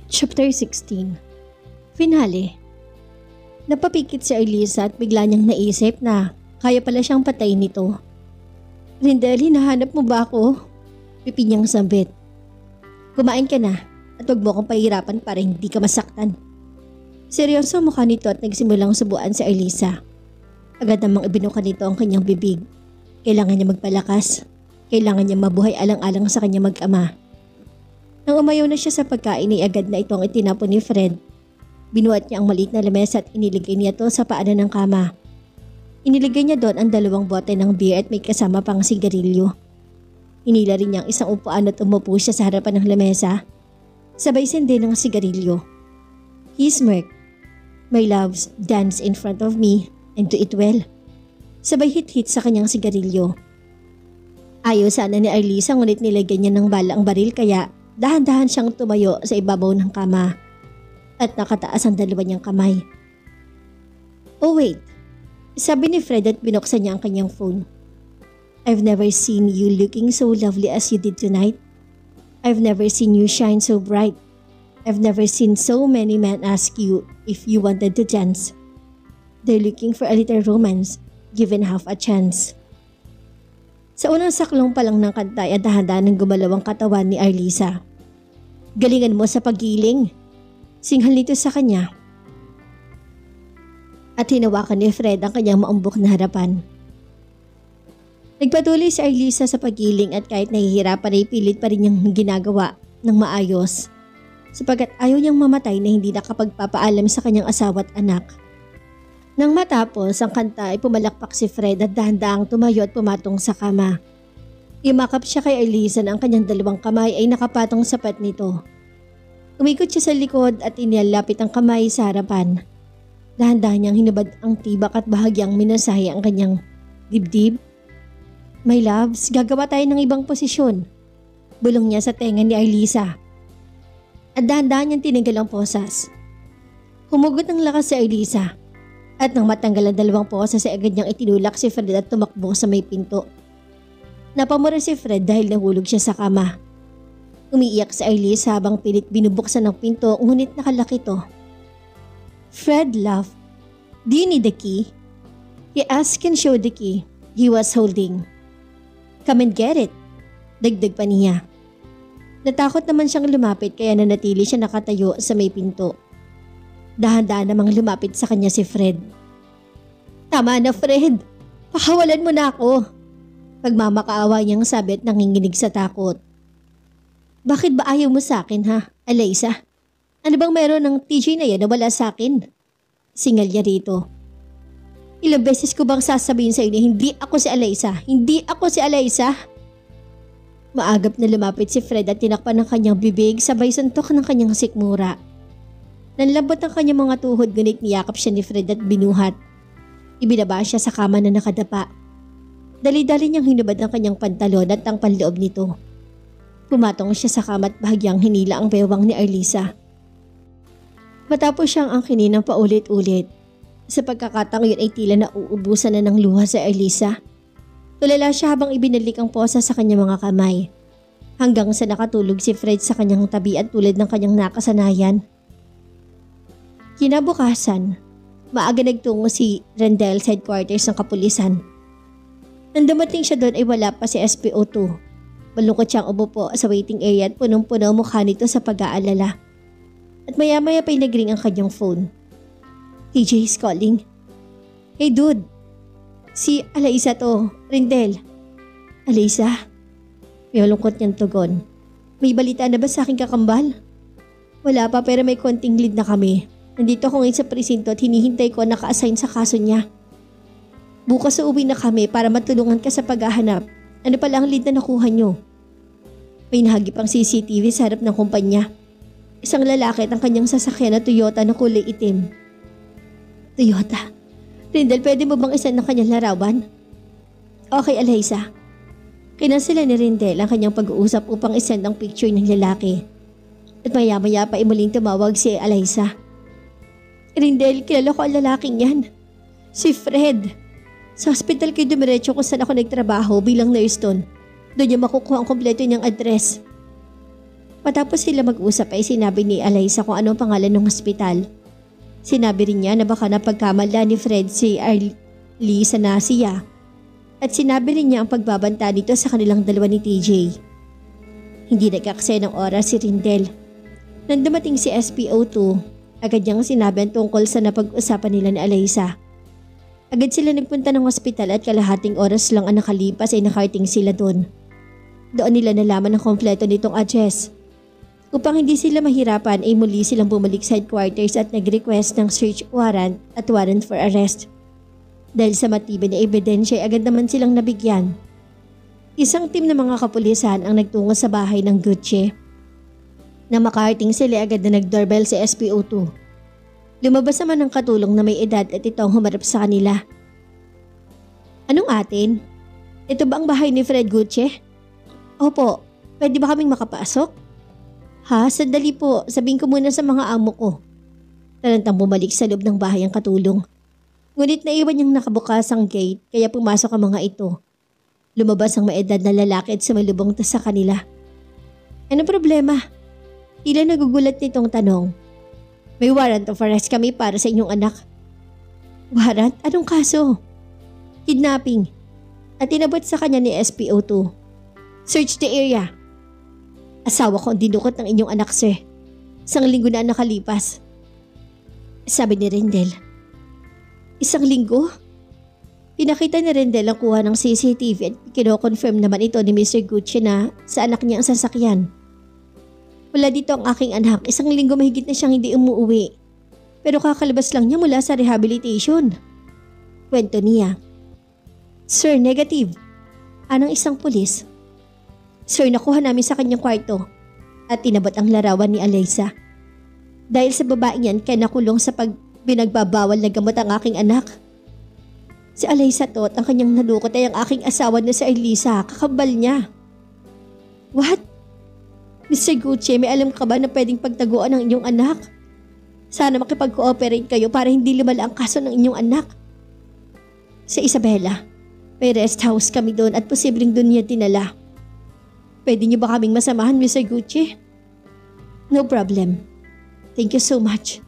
Chapter 16. Finale. Napapikit si Elisa at bigla niyang naisip na kaya pala siyang patayin nito. Rindel, hinahanap mo ba ako? Pipi niyang sambit. Kumain ka na at huwag mo akong pahirapan para hindi ka masaktan. Seryoso ang mukha nito at nagsimulang subuan si Elisa. Agad namang ibinuka nito ang kanyang bibig. Kailangan niya magpalakas. Kailangan niya mabuhay alang-alang sa kanyang mag-ama. Nang umayaw na siya sa pagkain ay agad na itong itinapon ni Fred. Binuhat niya ang maliit na lamesa at iniligay niya ito sa paanan ng kama. Iniligay niya doon ang 2 bote ng beer at may kasama pang sigarilyo. Inila rin niya ang isang upuan at umupo siya sa harapan ng lamesa. Sabay sindi ng sigarilyo. He smirked. My loves, dance in front of me and do it well. Sabay hit-hit sa kanyang sigarilyo. Ayaw sana ni Elisa ngunit nilagyan niya ng bala ang baril kaya dahan-dahan siyang tumayo sa ibabaw ng kama at nakataas ang 2 niyang kamay. Oh wait, sabi ni Fred at binuksan niya ang kanyang phone. I've never seen you looking so lovely as you did tonight. I've never seen you shine so bright. I've never seen so many men ask you if you wanted to dance. They're looking for a little romance, given half a chance. Sa unang saklong pa lang ng kanta ay dahan-dahan ng gumalaw ang katawan ni Elisa. Galingan mo sa paggiling. Singhal nito sa kanya. At hinawakan ni Fred ang kanyang maumbok na harapan. Nagpatuloy si Elisa sa paggiling at kahit nahihirapan ay pilit pa rin niyang ginagawa ng maayos. Sapagkat ayaw niyang mamatay na hindi nakapagpapaalam sa kanyang asawa at anak. Nang matapos ang kanta ay pumalakpak si Fred at dahan-dahang tumayo at pumatong sa kama. Imakap siya kay Elisa na ang kanyang 2 kamay ay nakapatong sa pat nito. Umikot siya sa likod at inilapit ang kamay sa harapan. Dahan-dahan niyang hinubad ang tibak at bahagyang minasahe ang kanyang dibdib. My loves, gagawa tayo ng ibang posisyon. Bulong niya sa tenga ni Elisa. At dahan-dahan niyang tinanggal ang posas. Humugot ng lakas si Elisa. At nang matanggal ang 2 posas ay agad niyang itinulak si Fred at tumakbo sa may pinto. Napamura si Fred dahil nahulog siya sa kama. Umiiyak si Elisa habang pilit binubuksan ng pinto ngunit nakalaki ito. Fred laughed. Do you need the key? He asked and showed the key he was holding. Come and get it. Dagdag pa niya. Natakot naman siyang lumapit kaya nanatili siya nakatayo sa may pinto. Dahan-dahan namang lumapit sa kanya si Fred. Tama na Fred, pakawalan mo na ako. Pagmamakaawa niyang sabi at nanginginig sa takot. Bakit ba ayaw mo sa akin ha, Elisa? Ano bang meron ng TJ na yan na wala sa akin? Singal niya rito. Ilang beses ko bang sasabihin sa inyo hindi ako si Elisa? Hindi ako si Elisa? Maagap na lumapit si Fred at tinakpan ng kanyang bibig sabay suntok ng kanyang sikmura. Nanlambot ang kanyang mga tuhod ngunit niyakap siya ni Fred at binuhat. Ibinaba siya sa kama na nakadapa. Dali-dali niyang hinubad ang kanyang pantalon at ang panloob nito. Pumatong siya sa kama at bahagyang hinila ang bewang ni Elisa. Matapos siyang angkinin ng paulit-ulit. Sa pagkakataong yun ay tila na uubusan na ng luha sa Elisa. Tulala siya habang ibinalik ang posa sa kanyang mga kamay. Hanggang sa nakatulog si Fred sa kanyang tabi at tulad ng kanyang nakasanayan. Kinabukasan, maaga nagtungo si Rindel sa headquarters ng kapulisan. Nang dumating siya doon ay wala pa si SPO2. Malungkot siyang umupo sa waiting area at punong-puno mukha nito sa pag-aalala. At maya-maya pa'y nagring ang kanyang phone. TJ is calling. Hey dude, si Elisa to, Rindel. Elisa? May malungkot niyang tugon. May balita na ba sa aking kakambal? Wala pa pero may konting lead na kami. Nandito ako ngayon sa presinto at hinihintay ko na naka-assign sa kaso niya. Bukas uuwi na kami para matulungan ka sa paghahanap. Ano pala ang lead na nakuha niyo? May nahagip ang CCTV sa harap ng kumpanya. Isang lalaki at ang kanyang sasakyan na Toyota na kulay itim. Toyota? Rindel, pwede mo bang isend ng kanyang larawan? Okay, Elisa. Kinansela ni Rindel ang kanyang pag-uusap upang isend ang picture ng lalaki. At maya-maya pa muling tumawag si Elisa. Rindel, kilala ko ang lalaking yan. Si Fred. Sa hospital kayo dumiretso kung saan ako nagtrabaho bilang nurse doon. Doon niya makukuha ang kompleto niyang address. Matapos sila mag-usap ay sinabi ni Alyssa kung anong pangalan ng ospital. Sinabi rin niya na baka napagkamala ni Fred si Alyssa na siya. At sinabi rin niya ang pagbabanta nito sa kanilang dalawa ni TJ. Hindi nagkakasaya ng oras si Rindel. Nang dumating si SPO2, agad niyang sinabi ang tungkol sa napag-usapan nila ni Alyssa. Agad sila nagpunta ng ospital at kalahating oras lang ang nakalipas ay nakarating sila doon. Doon nila nalaman ang kompleto nitong address. Upang hindi sila mahirapan ay muli silang bumalik sa headquarters at nag-request ng search warrant at warrant for arrest. Dahil sa matibay na ebidensya ay agad naman silang nabigyan. Isang team ng mga kapulisan ang nagtungo sa bahay ng Gucci. Nang makarating sila agad na nag-doorbell sa SPO2. Lumabas naman ang katulong na may edad at ito ang humarap sa kanila. Anong atin? Ito ba ang bahay ni Fred Gucci? Opo, pwede ba kaming makapasok? Ha, sandali po, sabihin ko muna sa mga amo ko. Tarantang bumalik sa loob ng bahay ang katulong. Ngunit naiwan niyang nakabukas ang gate kaya pumasok ang mga ito. Lumabas ang maedad na lalaki at sumalubong sa kanila. Ano problema? Tila nagugulat nitong tanong. May warrant of arrest kami para sa inyong anak. Warrant? Anong kaso? Kidnapping. At inabot sa kanya ni SPO2. Search the area. Asawa ko ang dinukot ng inyong anak, sir. Isang linggo na nakalipas. Sabi ni Rindel. Isang linggo? Pinakita ni Rindel ang kuha ng CCTV at kino-confirm naman ito ni Mr. Gucci na sa anak niya ang sasakyan. Wala dito ang aking anak. Isang linggo mahigit na siyang hindi umuwi. Pero kakalabas lang niya mula sa rehabilitation. Kwento niya. Sir, negative. Anong isang pulis? Sir, nakuha namin sa kanyang kwarto at tinabot ang larawan ni Alyssa. Dahil sa babaeng yan kaya nakulong sa binagbabawal na gamot ang aking anak. Si Alyssa to at ang kanyang nalukot ay ang aking asawa na si Alyssa, kakambal niya. What? Mr. Gucci, may alam ka ba na pwedeng pagtaguan ng inyong anak? Sana makipag-cooperate kayo para hindi lumala ang kaso ng inyong anak. Sa Isabela, may rest house kami doon at posibleng doon niya dinala. Pwede niyo ba kaming masamahan, Mr. Gucci? No problem. Thank you so much,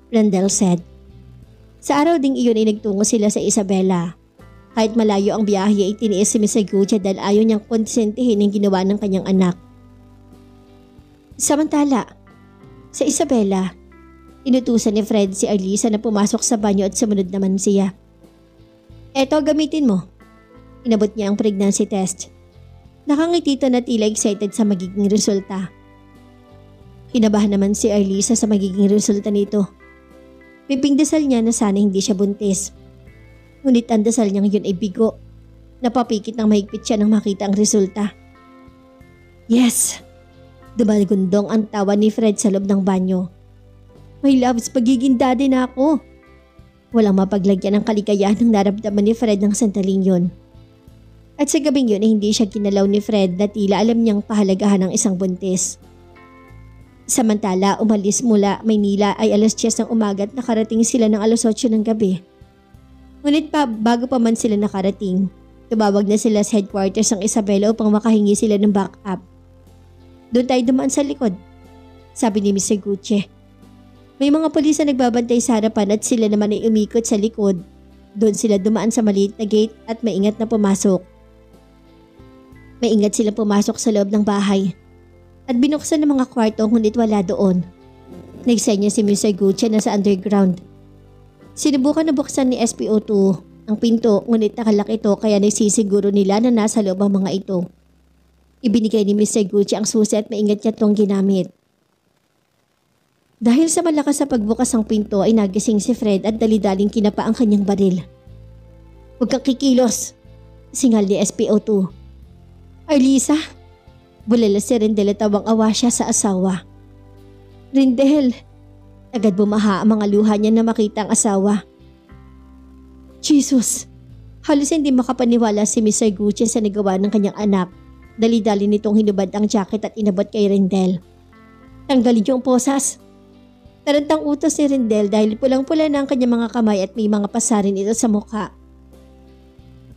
Rindel said. Sa araw ding iyon ay nagtungo sila sa Isabela. Kahit malayo ang biyahe ay tiniis si Mr. Gucci dahil ayaw niyang konsentihin ang ginawa ng kanyang anak. Samantala, sa Isabela, inutusan ni Fred si Alyssa na pumasok sa banyo at sumunod naman siya. Eto, gamitin mo. Inabot niya ang pregnancy test. Nakangiti ito na tila excited sa magiging resulta. Kinabahan naman si Alyssa sa magiging resulta nito. Pipingdasal niya na sana hindi siya buntis. Ngunit ang dasal niyang yun ay bigo. Napapikit ng mahigpit siya nang makita ang resulta. Yes! Dumalgundong ang tawa ni Fred sa loob ng banyo. My loves, pagiging daddy na ako. Walang mapaglagyan ng kaligayahan ng naramdaman ni Fred ng sandaling yun. At sa gabing yun ay hindi siya kinalaw ni Fred na tila alam niyang pahalagahan ng isang buntis. Samantala, umalis mula Maynila ay alas 10 ng umaga at nakarating sila ng alas 8 ng gabi. Ngunit bago pa man sila nakarating, tumawag na sila sa headquarters ng Isabela upang makahingi sila ng backup. Doon tayo dumaan sa likod, sabi ni Mr. Gucci. May mga pulis na nagbabantay sa harapan at sila naman ay umikot sa likod. Doon sila dumaan sa maliit na gate at maingat na pumasok. Maingat sila pumasok sa loob ng bahay. At binuksan ng mga kwarto ngunit wala doon. Nagsenya si Mr. Gucci na sa underground. Sinubukan na buksan ni SPO2 ang pinto ngunit nakalak ito kaya nagsisiguro nila na nasa loob ang mga ito. Ibinigay ni Mr. Gucci ang susi at maingat niya itong ginamit. Dahil sa malakas sa pagbukas ng pinto ay nagising si Fred at dali-daling kinapa ang kanyang baril. Huwag kang kikilos, singal ni SPO2. Alyssa! Bulala si Rindel at tawang-awa siya sa asawa. Rindel! Agad bumaha ang mga luha niya na makita ang asawa. Jesus! Halos hindi makapaniwala si Mr. Gucci sa nagawa ng kanyang anak. Dali-dali nitong hinubad ang jacket at inabot kay Rindel. Tanggalin niyo ang posas! Tarantang utos ni Rindel dahil pulang-pula na ang kanyang mga kamay at may mga pasarin ito sa mukha.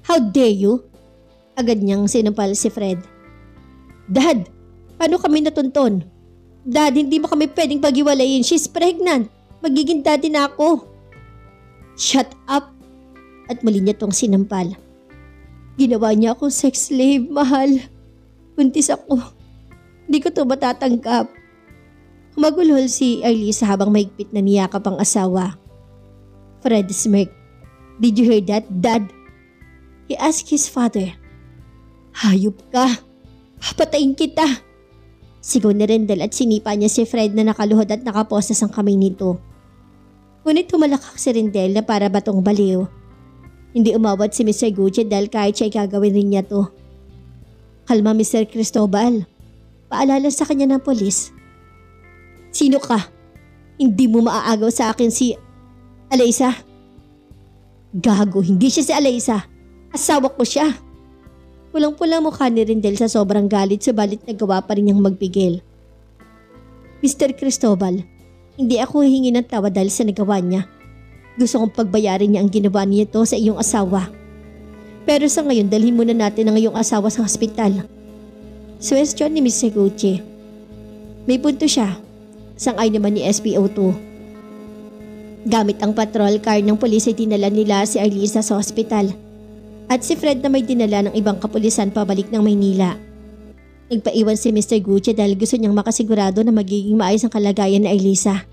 How dare you? Agad niyang sinampal si Fred. Dad, paano kami natunton? Dad, hindi mo kami pwedeng paghiwalayin. She's pregnant. Magiging daddy na ako. Shut up! At muli niya tong sinampal. Ginawa niya akong sex slave, mahal. Buntis ako. Hindi ko to matatanggap. Humagulhol si Arlisa habang mahigpit na niyakap ang asawa. Fred smirked. Did you hear that, Dad? He asked his father. Hayop ka. Papatayin kita. Sigaw ni Rendel at sinipa niya si Fred na nakaluhod at nakaposas ang kamay nito. Ngunit humalakak si Rendel na para batong baliw. Hindi umawat si Mr. Gucci dahil kahit siya'y gagawin rin niya to. Kalma, Mr. Cristobal. Paalala sa kanya ng polis. Sino ka? Hindi mo maaagaw sa akin si Alaysa? Gago, hindi siya si Alaysa. Asawa ko siya. Pulang-pula mukha ni Rendel sa sobrang galit subalit nagawa pa rin niyang magpigil. Mr. Cristobal, hindi ako hihingi ng tawa dahil sa nagawa niya. Gusto kong pagbayarin niya ang ginawa niya to sa iyong asawa. Pero sa ngayon dalhin muna natin ang iyong asawa sa hospital. Suwestyon ni Mr. Gucci. May punto siya. Sang-ay naman ni SPO2. Gamit ang patrol car ng pulis ay dinala nila si Arlisa sa hospital. At si Fred na may dinala ng ibang kapulisan pabalik ng Maynila. Nagpaiwan si Mr. Gucci dahil gusto niyang makasigurado na magiging maayos ang kalagayan ni Arlisa.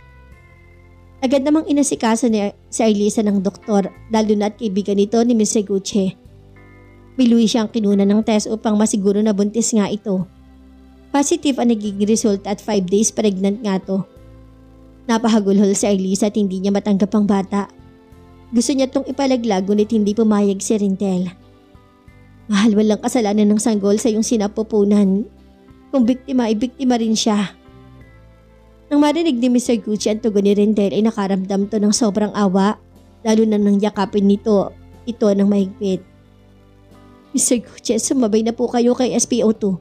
Agad namang inasikaso ni si Arlisa ng doktor lalo na at kaibigan nito ni Mr. Gucci. Biluwi siyang kinuna ng test upang masiguro na buntis nga ito. Positive ang nagiging result at 5 days pregnant nga to. Napahagulhol si Arlisa at hindi niya matanggap ang bata. Gusto niya itong ipalaglag ngunit hindi pumayag si Rendel. Mahal, walang kasalanan ng sanggol sa iyong sinapupunan. Kung biktima ay biktima rin siya. Nang marinig ni Mr. Gucci ang tugon ni Rendel ay nakaramdam to ng sobrang awa, lalo na nang yakapin ito ng mahigpit. Mr. Gucci, sumabay na po kayo kay SPO2.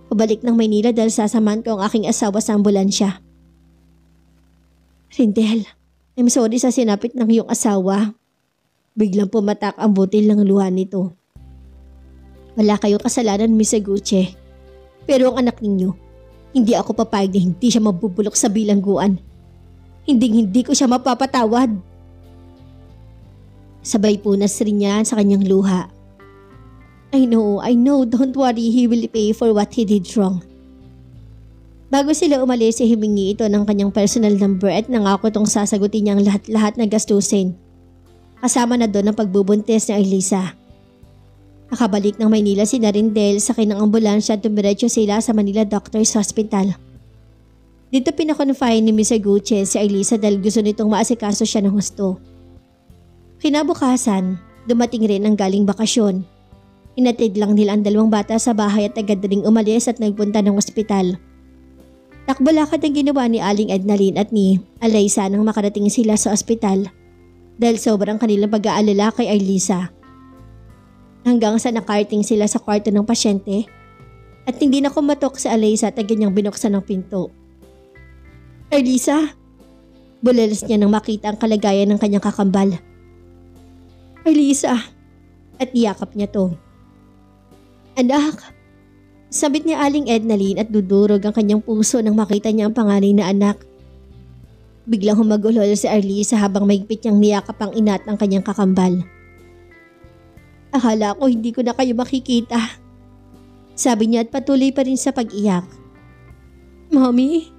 Pabalik ng Maynila dahil sasamahan ko ang aking asawa sa ambulansya. Rendel, I'm sorry sa sinapit ng iyong asawa. Biglang pumatak ang butil ng luha nito. Wala kayong kasalanan, Mr. Gucci. Pero ang anak ninyo, hindi ako papayag na hindi siya mabubulok sa bilangguan. Hindi ko siya mapapatawad. Sabay punas rin niya sa kanyang luha. I know, don't worry, he will pay for what he did wrong. Bago sila umalis, himingi ito ng kanyang personal number at nangako itong sasagutin niya ang lahat-lahat na gastusin. Kasama na doon ang pagbubuntis ni Arlisa. Nakabalik ng Maynila si Rendel sa kinang ambulansya at tumiretso sila sa Manila Doctors Hospital. Dito pinakonfine ni Mr. Gucci si Arlisa dahil gusto nitong maasikaso siya ng husto. Kinabukasan, dumating rin ang galing bakasyon. Inatid lang nila ang dalawang bata sa bahay at agad ring umalis at nagpunta ng ospital. Takbalakad ang ginawa ni Aling Ednalyn at ni Alaysa nang makarating sila sa ospital dahil sobrang kanilang pag-aalala kay Arlisa. Hanggang sa nakarting sila sa kwarto ng pasyente at hindi na kumatok si Alaysa at agad niyang binuksan ang pinto. Arlisa! Bulalas niya nang makita ang kalagayan ng kanyang kakambal. Arlisa! At iyakap niya to. Anak! Sabit ni Aling Ednalyn at dudurog ang kanyang puso nang makita niya ang panganay na anak. Biglang humagulhol si Arlisa habang mahigpit niyang niyakap ang ina at ang kanyang kakambal. Akala ko hindi ko na kayo makikita. Sabi niya at patuloy pa rin sa pag-iyak. Mommy?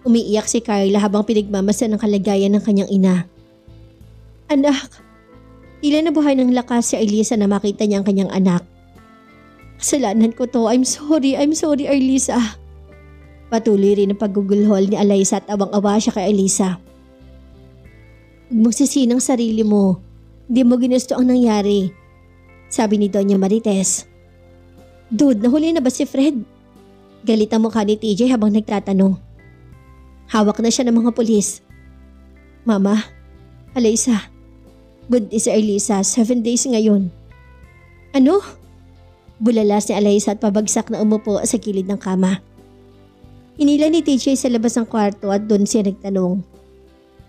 Umiiyak si Carla habang pinagmamasan ng kalagayan ng kanyang ina. Anak! Tila nabuhay ng lakas si Arlisa na makita niya ang kanyang anak. Kasalanan ko to. I'm sorry, Arlisa. Patuloy rin ang paggugulhol ni Alaysa at awang-awa siya kay Arlisa. Huwag mong sisinang sarili mo. Hindi mo ginusto ang nangyari. Sabi ni Doña Marites. Dude, nahuli na ba si Fred? Galit ang mukha ni TJ habang nagtatanong. Hawak na siya ng mga pulis. Mama, Alaysa, buntis si Arlisa, 7 days ngayon. Ano? Bulalas ni Alaysa at pabagsak na umupo sa gilid ng kama. Hinila ni TJ sa labas ng kwarto at doon siya nagtanong.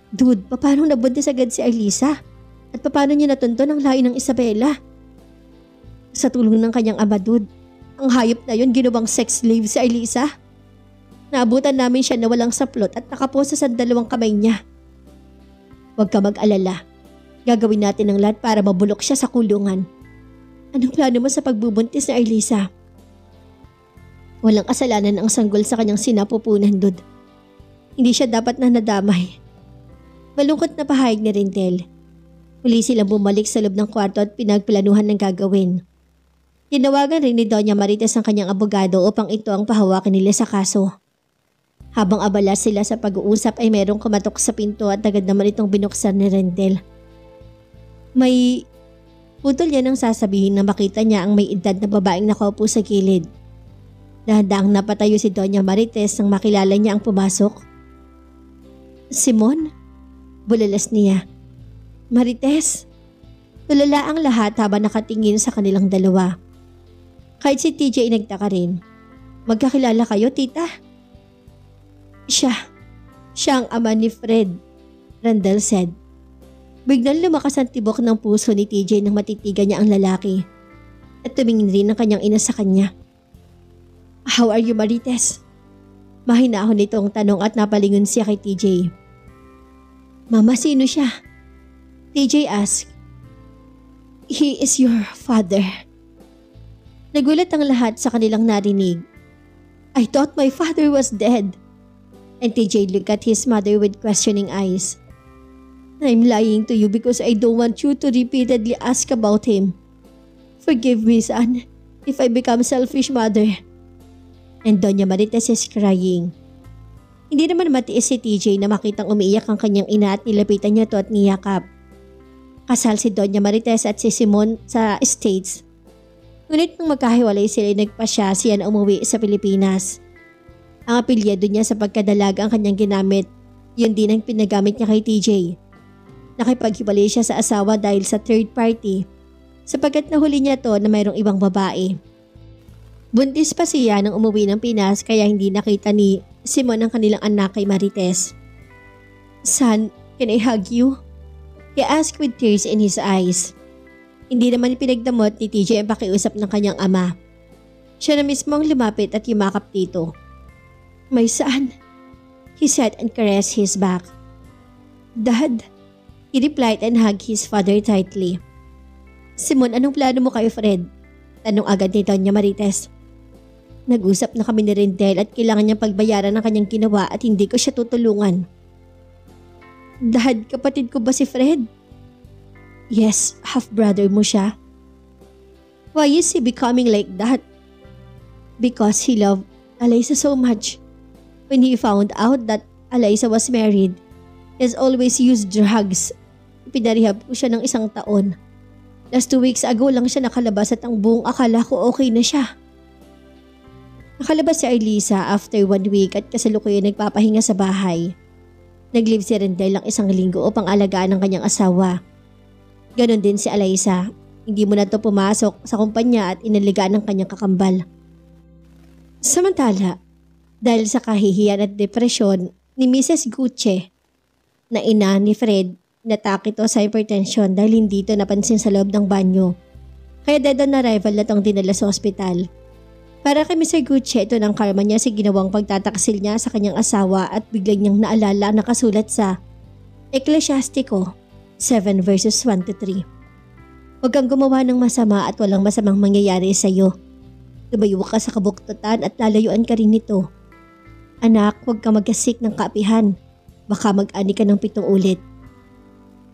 Dude, paano nabuntis agad si Arlisa? At paano niya natunto ang lahi ng Isabela? Sa tulong ng kanyang ama, dude. Ang hayop na yon ginawang sex slave si Arlisa. Naabutan namin siya na walang saplot at nakaposa sa dalawang kamay niya. Huwag ka mag-alala. Gagawin natin ang lahat para mabulok siya sa kulungan. Anong plano mo sa pagbubuntis na Arlisa? Walang kasalanan ang sanggol sa kanyang sinapupunan, Dud. Hindi siya dapat na nadamay. Malungkot na pahayag ni Rentel. Muli silang bumalik sa loob ng kwarto at pinagplanuhan ng gagawin. Tinawagan rin ni Doña Marites ang kanyang abogado upang ito ang pahawakan nila sa kaso. Habang abala sila sa pag-uusap ay merong kumatok sa pinto at agad naman itong binuksan ni Rentel. May putol yan ang sasabihin na makita niya ang may edad na babaeng nakaupo sa gilid. Dahan-dahang napatayo si Doña Marites nang makilala niya ang pumasok. Simon? Bulalas niya. Marites? Tulala ang lahat habang nakatingin sa kanilang dalawa. Kahit si TJ ay nagtaka rin. Magkakilala kayo, tita? Siya ang ama ni Fred, Randall said. Biglang lumakas ang tibok ng puso ni TJ nang matitigan niya ang lalaki. At tumingin rin ang kanyang ina sa kanya. How are you, Marites? Mahinahon nitong tanong at napalingon siya kay TJ. Mama, sino siya? TJ asked. He is your father. Nagulat ang lahat sa kanilang narinig. I thought my father was dead. And TJ looked at his mother with questioning eyes. I'm lying to you because I don't want you to repeatedly ask about him. Forgive me, son, if I become selfish mother. And Doña Marites is crying. Hindi naman matiis si TJ na makitang umiiyak ang kanyang ina at nilapitan niya to at niyakap. Kasal si Doña Marites at si Simon sa States. Ngunit nung magkahiwalay sila ay nagpasya siya na umuwi sa Pilipinas. Ang apelyado niya sa pagkadalaga ang kanyang ginamit, yun din ang pinagamit niya kay TJ. Nakipaghiwalay siya sa asawa dahil sa third party sapagkat nahuli niya to na mayroong ibang babae. Buntis pa siya nang umuwi ng Pinas kaya hindi nakita ni Simon ang kanilang anak kay Marites. Son, can I hug you? He asked with tears in his eyes. Hindi naman pinagdamot ni TJ ang pakiusap ng kanyang ama. Siya na mismo ang lumapit at yumakap dito. My son, he said and caressed his back. Dad, he replied and hugged his father tightly. Simon, anong plano mo kay Fred? Tanong agad ni Doña Marites. Nag-usap na kami ni Rendel at kailangan niyang pagbayaran ng kanyang ginawa at hindi ko siya tutulungan. Dad, kapatid ko ba si Fred? Yes, half-brother mo siya. Why is he becoming like that? Because he loved Alyssa so much. When he found out that Alyssa was married, he has always used drugs. Pinarehab ko siya ng 1 taon. Last 2 weeks ago lang siya nakalabas at ang buong akala ko okay na siya. Nakalabas si Arlisa after 1 week at kasalukuyan nagpapahinga sa bahay. Nag-leave si Rendel ng 1 linggo upang alagaan ang kanyang asawa. Ganon din si Alyssa. Hindi mo na to pumasok sa kumpanya at inaligaan ng kanyang kakambal. Samantala, dahil sa kahihiyan at depresyon ni Mrs. Gucci, na ina ni Fred, natake ito sa hypertension dahil hindi ito napansin sa loob ng banyo. Kaya dead on arrival na itong dinala sa ospital. Para kay Mr. Gucci, ito ng karma niya sa ginawang pagtataksil niya sa kanyang asawa at biglang niyang naalala ang nakasulat sa Ecclesiastico 7 verses 1 to 3. Huwag kang gumawa ng masama at walang masamang mangyayari sa iyo. Tumayo ka sa kabuktutan at lalayuan ka rin nito. Anak, huwag kang magkasik ng kaapihan. Baka mag-ani ka ng 7 ulit.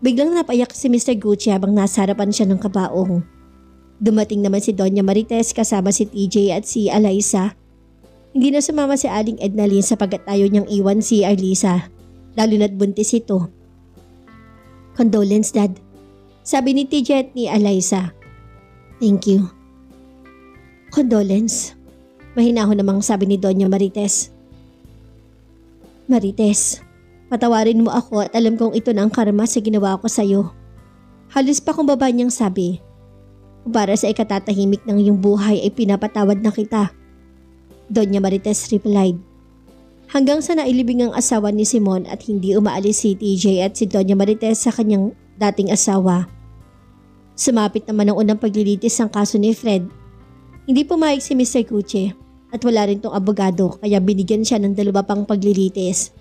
Biglang napayak si Mr. Gucci habang nasa harapan siya ng kabaong. Dumating naman si Doña Marites kasama si TJ at si Alyssa. Hindi na sumama si Aling Ednalyn sapagkat ayaw niyang iwan si Arlisa, lalo na't buntis ito. Condolence, Dad. Sabi ni TJ at ni Alyssa. Thank you. Condolence. Mahinahon namang sabi ni Doña Marites. Marites, patawarin mo ako at alam kong ito na ang karma sa ginawa ko sa iyo. Halos pa kung baba niyang sabi. Para sa ikatatahimik ng iyong buhay ay pinapatawad na kita. Doña Marites replied. Hanggang sa nailibing ang asawa ni Simon at hindi umaalis si TJ at si Doña Marites sa kanyang dating asawa. Sumapit naman ang unang paglilitis ng kaso ni Fred. Hindi pumayag si Mr. Gucci. at wala rin tong abogado kaya binigyan siya ng 2 pang paglilitis.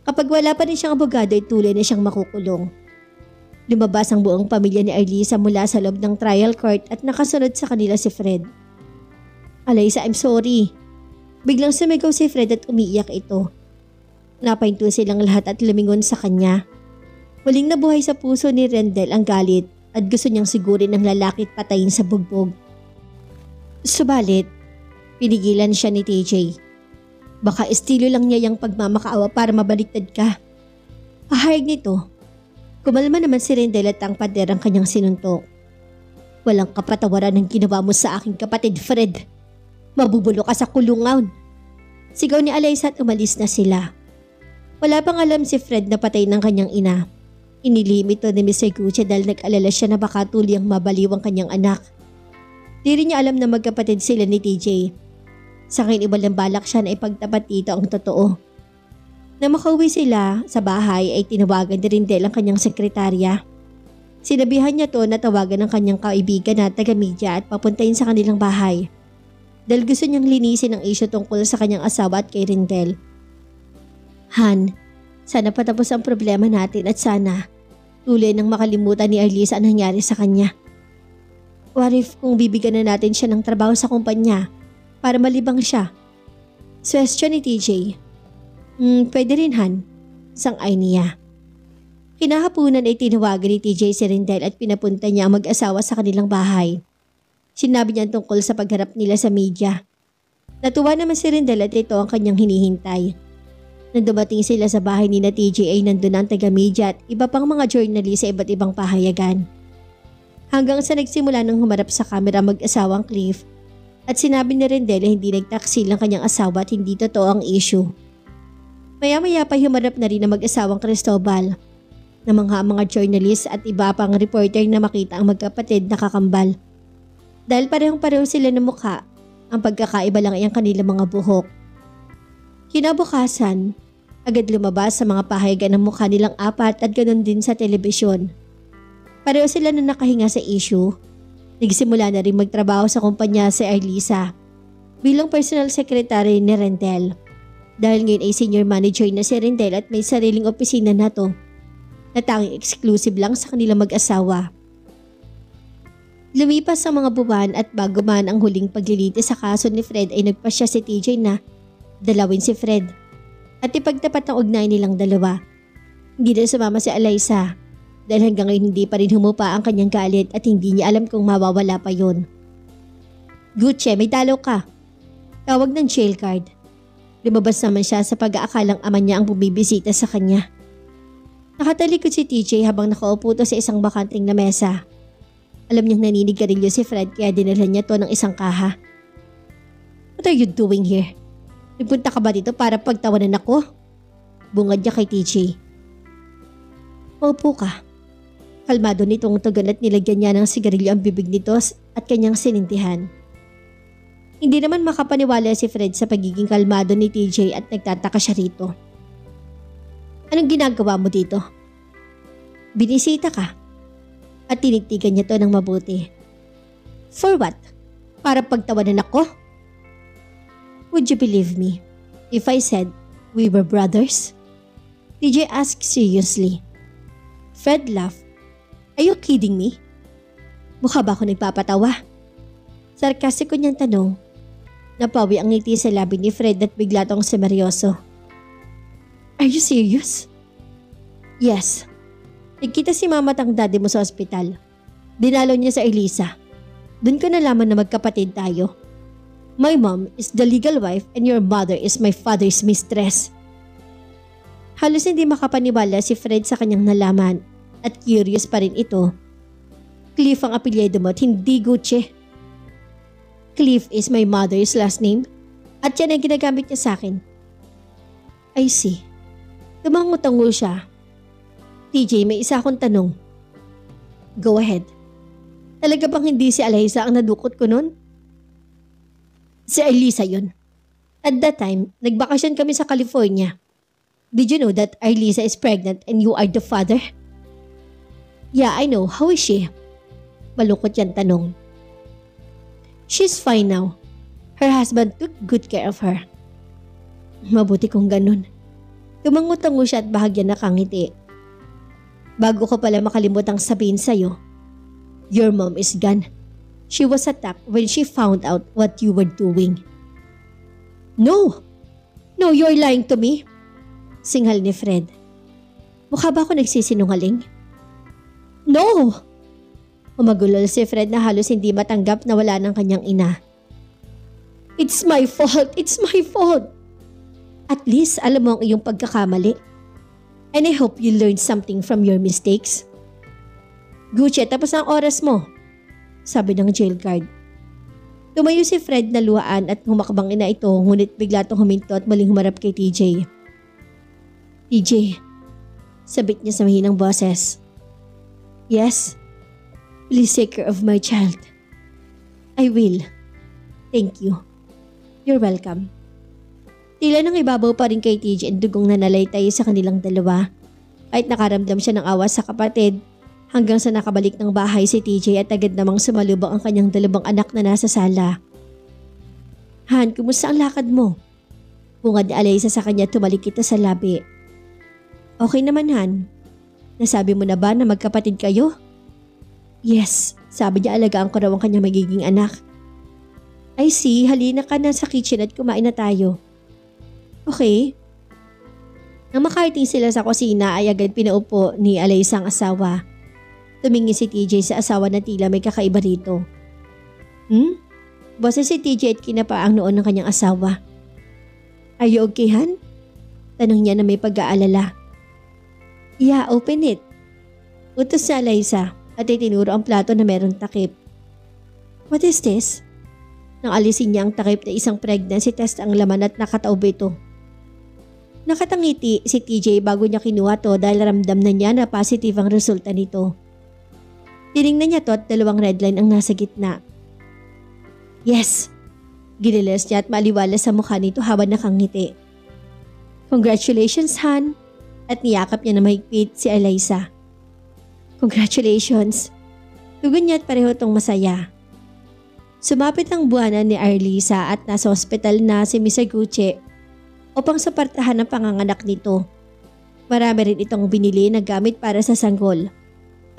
Kapag wala pa rin siyang abogado ay tuloy na siyang makukulong. Lumabas ang buong pamilya ni Arlisa mula sa loob ng trial court at nakasunod sa kanila si Fred. Alaysa, I'm sorry. Biglang sumigaw si Fred at umiiyak ito. Napahinto silang lahat at lumingon sa kanya. Muling nabuhay sa puso ni Rendel ang galit at gusto niyang sigurin ng lalaki at patayin sa bugbog. Subalit, pinigilan siya ni TJ. Baka estilo lang niya yung pagmamakaawa para mabaliktad ka. Pahayag nito. Kumalma naman si Rendel at ang pader ang kanyang sinuntok. Walang kapatawaran ng ginawa mo sa aking kapatid, Fred. Mabubulo ka sa kulungan. Sigaw ni Alaysa at umalis na sila. Wala pang alam si Fred na patay ng kanyang ina. Inilihim ito ni Mr. Gucci dahil nag-alala siya na baka tuliyang mabaliw ang kanyang anak. Di rin niya alam na magkapatid sila ni TJ. Sa akin ibalang balak siya na ipagtapat dito ang totoo. Na makauwi sila sa bahay ay tinawagan ni Rendel ang kanyang sekretarya. Sinabihan niya to na tawagan ng kanyang kaibigan na taga-media at papuntahin sa kanilang bahay. Dahil gusto niyang linisin ang isyu tungkol sa kanyang asawa at kay Rendel. Han, sana patapos ang problema natin at sana tuloy nang makalimutan ni Arlisa ang nangyari sa kanya. What if kung bibigyan na natin siya ng trabaho sa kumpanya para malibang siya? Question ni TJ. Pwede rin Han, sang-ay niya. Kinahapunan ay tinawagan ni TJ si Rendel at pinapunta niya ang mag-asawa sa kanilang bahay. Sinabi niya tungkol sa pagharap nila sa media. Natuwa naman si Rendel at ito ang kanyang hinihintay. Nang dumating sila sa bahay ni na TJ ay nandun ang taga-media at iba pang mga journalist sa iba't ibang pahayagan. Hanggang sa nagsimula ng humarap sa kamera mag-asawang Cliff at sinabi ni Rendel na hindi nagtaksil ang kanyang asawa at hindi totoo ang issue. Maya-maya pa humarap na rin ang mag-asawang Cristobal na mga journalist at iba pang reporter na makita ang magkapatid na kakambal. Dahil parehong-pareho sila ng mukha, ang pagkakaiba lang ay ang kanilang mga buhok. Kinabukasan, agad lumabas sa mga pahayagan ng mukha nilang apat at ganoon din sa telebisyon. Pareho sila na nakahinga sa issue. Nagsimula na rin magtrabaho sa kumpanya si Arlisa bilang personal secretary ni Rendel. Dahil ngayon ay senior manager na si Rendel at may sariling opisina na to na tanging exclusive lang sa kanilang mag-asawa. Lumipas ang mga buwan at bago man ang huling paglilitis sa kaso ni Fred ay nagpasya si TJ na dalawin si Fred at ipagtapat ang ugnay nilang dalawa. Hindi na sumama si Alaysa dahil hanggang ngayon hindi pa rin humupa ang kanyang galit at hindi niya alam kung mawawala pa yon. Gucci, may dalaw ka. Tawag ng jail card. Lumabas naman siya sa pag-aakalang ama niya ang bumibisita sa kanya. Nakatalikod si TJ habang nakaupo to sa isang bakanting na mesa. Alam niyang naninigarilyo si Fred kaya dinala niya to ng isang kaha. What are you doing here? Nagpunta ka ba dito para pagtawanan ako? Bungad niya kay TJ. Maupo ka. Kalmado nitong tugon at nilagyan niya ng sigarilyo ang bibig nito at kanyang sinintihan. Hindi naman makapaniwala si Fred sa pagiging kalmado ni TJ at nagtataka siya rito. Anong ginagawa mo dito? Binisita ka. At tinitigan niya to ng mabuti. For what? Para pagtawanan ako? Would you believe me if I said we were brothers? TJ asked seriously. Fred laughed. Are you kidding me? Mukha ba ako nagpapatawa? Sarkastiko niyang tanong. Napawi ang ngiti sa labi ni Fred at bigla tong semeryoso. Are you serious? Yes. Nagkita si mama at ang daddy mo sa ospital. Dinalaw niya sa Elisa. Doon ko nalaman na magkapatid tayo. My mom is the legal wife and your mother is my father's mistress. Halos hindi makapaniwala si Fred sa kanyang nalaman at curious pa rin ito. Cliff ang apelyido mo at hindi Gucci. Cliff is my mother's last name at yan ang ginagamit niya sa akin. I see. Tumango-tango siya. TJ, may isa akong tanong. Go ahead. Talaga bang hindi si Alaysa ang nadukot ko nun? Si Arlisa yun. At that time, nagbakasyon kami sa California. Did you know that Arlisa is pregnant and you are the father? Yeah, I know. How is she? Malungkot yan tanong. She's fine now. Her husband took good care of her. Mabuti kung ganun. Tumango-tango siya at bahagyan nakangiti. Bago ko pala makalimutang sabihin sa'yo, your mom is gone. She was attacked when she found out what you were doing. No! No, you're lying to me. Singhal ni Fred. Mukha ba ako nagsisinungaling? No! Umagulol si Fred na halos hindi matanggap na wala ng kanyang ina. It's my fault! It's my fault! At least alam mo ang iyong pagkakamali. And I hope you learned something from your mistakes. Gucci, tapos ang oras mo, sabi ng jail guard. Tumayo si Fred na luhaan at humakbang ina ito, ngunit bigla itong huminto at muling humarap kay TJ. TJ, sabit niya sa mahinang boses. Yes, please take care of my child. I will. Thank you. You're welcome. Tila nang ibabaw pa rin kay TJ ang dugong na nalaytay sa kanilang dalawa. Kahit nakaramdam siya ng awa sa kapatid, hanggang sa nakabalik ng bahay si TJ at agad namang sumalubong ang kanyang dalawang anak na nasa sala. Han, kumusta ang lakad mo? Bungad ni Alaysa sa kanya tumalikita sa labi. Okay naman Han. Nasabi mo na ba na magkapatid kayo? Yes, sabi niya alagaan ko raw ang kanyang magiging anak. I see, halina ka na sa kitchen at kumain na tayo. Okay. Nang makarating sila sa kusina ay agad pinaupo ni Alaysa ang asawa. Tumingin si TJ sa asawa na tila may kakaiba rito. Boses si TJ at kinapaang noon ng kanyang asawa. Are you okay, Han? Tanong niya na may pag-aalala. Yeah, open it. Utos si Alaysa at itinuro ang plato na meron takip. What is this? Nang alisin niya ang takip na isang pregnancy test ang laman at nakataob ito. Nakatangiti si TJ bago niya kinuha to dahil ramdam na niya na positive ang resulta nito. Tiningnan niya to at dalawang red line ang nasa gitna. Yes! Giniles niya at maliwala sa mukha nito habang nakangiti. Congratulations, Han! At niyakap niya na mahigpit si Alaysa. Congratulations! Tugon niya at pareho tong masaya. Sumapit ang buwanan ni Arlisa at nasa ospital na si Mr. Gucci upang suportahan ang panganganak nito. Marami rin itong binili na gamit para sa sanggol.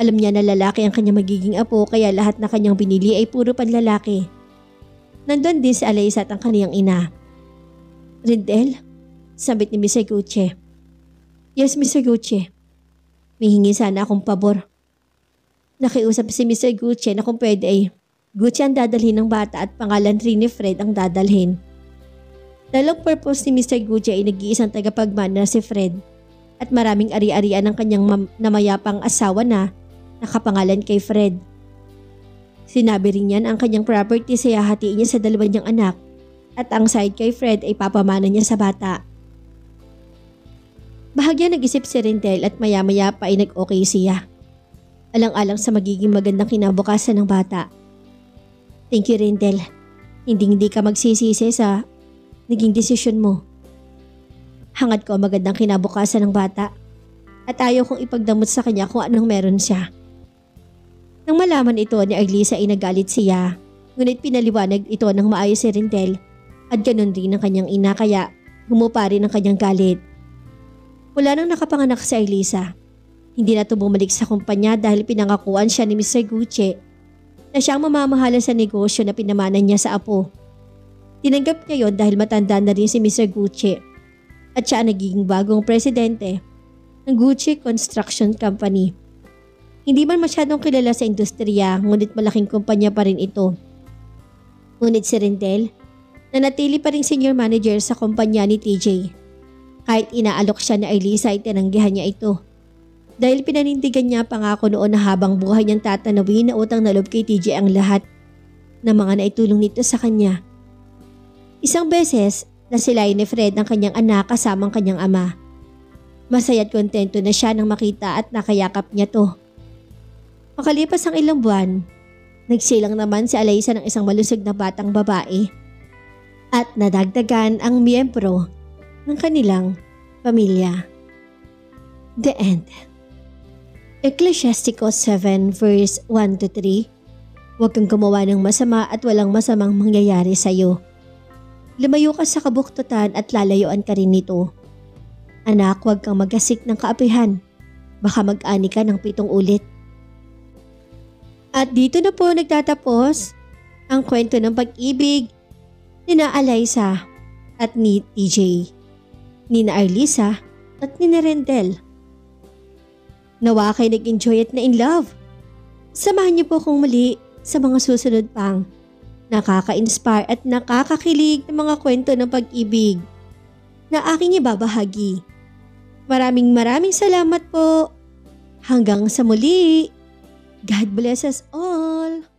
Alam niya na lalaki ang kanyang magiging apo kaya lahat na kanyang binili ay puro panlalaki. Nandun din si Alaysa at ang kanyang ina. Rindel? Sambit ni Mr. Gucci. Yes, Mr. Gucci. May hingi sana akong pabor. Nakiusap si Mr. Gucci na kung pwede ay Gucci ang dadalhin ng bata at pangalan rin ni Fred ang dadalhin. Dalawang purpose ni Mr. Gucci ay nag-iisang tagapagmana si Fred at maraming ari-arian ng kanyang namayapang asawa na nakapangalan kay Fred. Sinabi rin niyan ang kanyang property sa hahatiin niya sa dalawa niyang anak at ang side kay Fred ay papamana niya sa bata. Bahagya nag-isip si Rindel at maya-maya pa ay nag-okay siya. Alang-alang sa magiging magandang kinabukasan ng bata. Thank you, Rindel. Hindi ka magsisisi sa naging desisyon mo. Hangad ko ang magandang kinabukasan ng bata at ayaw kong ipagdamot sa kanya kung anong meron siya. Nang malaman ito ni Arlisa ay nagalit siya, ngunit pinaliwanag ito ng maayos si Rindel at ganun rin ang kanyang ina kaya humupa rin ang kanyang galit. Mula nang nakapanganak si Arlisa, hindi na ito bumalik sa kumpanya dahil pinangakuan siya ni Mr. Gucci na siyang mamamahala sa negosyo na pinamana niya sa apo. Tinanggap niya yon dahil matanda na rin si Mr. Gucci at siya nagiging bagong presidente ng Gucci Construction Company. Hindi man masyadong kilala sa industriya ngunit malaking kumpanya pa rin ito. Ngunit si Rindel, nanatili pa rin senior manager sa kumpanya ni TJ. Kahit inaalok siya ni Arlisa ay tinanggihan niya ito. Dahil pinanindigan niya pangako noon na habang buhay niyang tatanawin na utang na loob kay TJ ang lahat ng mga naitulong nito sa kanya. Isang beses, nasilayan ni Fred ang kanyang anak kasama ang kanyang ama. Masaya at kontento na siya nang makita at nakayakap niya to. Makalipas ang ilang buwan, nagsilang naman si Alaysa ng isang malusog na batang babae at nadagdagan ang miyembro ng kanilang pamilya. The End. Ecclesiasticus 7 verse 1-3. Huwag kang gumawa ng masama at walang masamang mangyayari sa iyo. lumayo ka sa kabuktutan at lalayuan ka rin nito. Anak, huwag kang magasik ng kaapihan. Baka mag-ani ka ng 7 ulit. At dito na po nagtatapos ang kwento ng pag-ibig ni na Alyssa at ni TJ, ni na Arlisa at ni na Rendel. Nawa kayo nag-enjoy at na in love. Samahan niyo po akong muli sa mga susunod pang nakaka-inspire at nakakakilig ng mga kwento ng pag-ibig na aking ibabahagi. Maraming salamat po. Hanggang sa muli. God bless us all.